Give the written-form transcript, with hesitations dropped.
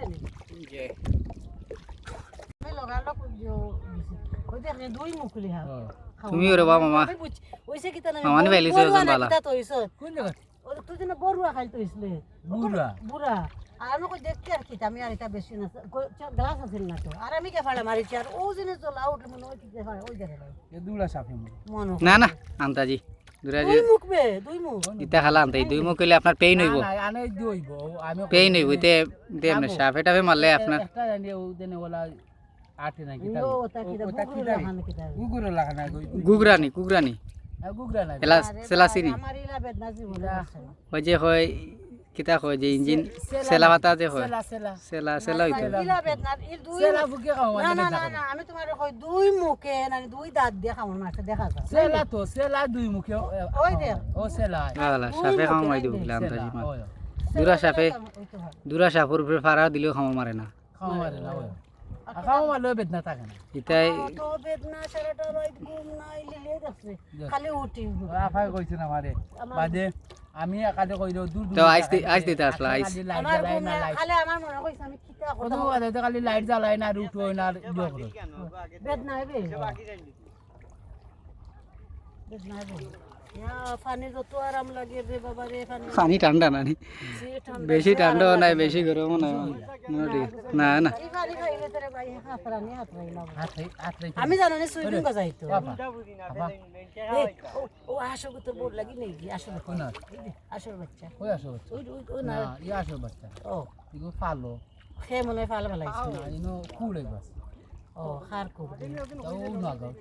নি যে আমি লগালো ওই যে দুই মুকুলি হা তুমি ওরে বাবা মামা ওইছে কি তানা মামানি পাইলিছে ওজন বালা কিতা তইছ কোন জায়গা ওই তুই যেন বড়ুয়া খাইল তইছলে বুড়া বুড়া আর আমি কই দেখতে আর কি আমি আর এটা বেশি না গ্লাস আছে না তো আর আমি কে ফাড়া মারিছি আর ও জিনিস তো লাউট মনে ওই কি ফাড়া ওই দেখে এ দুলা সাফে মন না না আন্তাজি দুরাজি দুই মুখ বে দুই মুখ ইতা খালা আনতাই দুই মুখ কইলে আপনার পেইন হইব না আনে দইব আমি পেইন হইব তে এমনি সাফে টাফে মারলে আপনার একটা জানি ও দেনে ওলা আটে না কি ও তা কি বুকুর লাগানো কি তা গুগুরে লাগানা গুগরানি গুগরানি গুগরা না এলা সেলাসিনি আমার ইলা বেদনা জীবন আছে ওই যে হয় কিতা কয় যে ইঞ্জিন সেলা পাতা যে হয় সেলা সেলা সেলা সেলা হইতো ইলা বেদনা ইল দুই সেলা ফুকে খাও না না না না আমি তোমার কই দুই মুখে না দুই দাঁত দিয়ে খাওয়ার মাছ দেখা যায় সেলা তো সেলা দুই মুখে ওই দেখ ও সেলা বালা সাফে খাও মাই দিব বলে আন্তাজি মার দুরা সাফে দুরা সাফর উপরে ফাড়া দিলেও খাও মারে না খাও মারে না ওই খাও মারলে বেদনা থাকে না ইতাই তো বেদনা সারাটা রাত ঘুম নাই লিলে যাচ্ছে খালি উঠি আফাই কইছ না মারে বাদে আমি একাদে কই দূর দূর তো আইস দিতে আসলা আইস আমার ঘুম নাই খালি আমার মনে কইছে আমি কিতা কত কথা বাদে খালি লাইট জ্বালাই না আর উঠো না আর ইয়ে করো বেদনা হবে বেদনা হবে ইয়া পানি যত আরাম লাগে রে বাবা রে পানি পানি ঠান্ডা না নি যে ঠান্ডা বেশি ঠান্ডাও নাই বেশি গরমও নাই না না এই পানি খাইলে তোরে ভাই হাতরানি হাতরাইলাম হাত আমি জানো না সুইমিং বাজাইতো বাবা ও আসো তো বোর্ড লাগি নেই আসলে কোন আসল বাচ্চা কই আসো ওই ওই না না ই আসো বাচ্চা ও ইগো ফালো খে মনে হয় ফাল ফেলাইছে না ইনো কুড়ে বাস ও খার কো তাও না গাও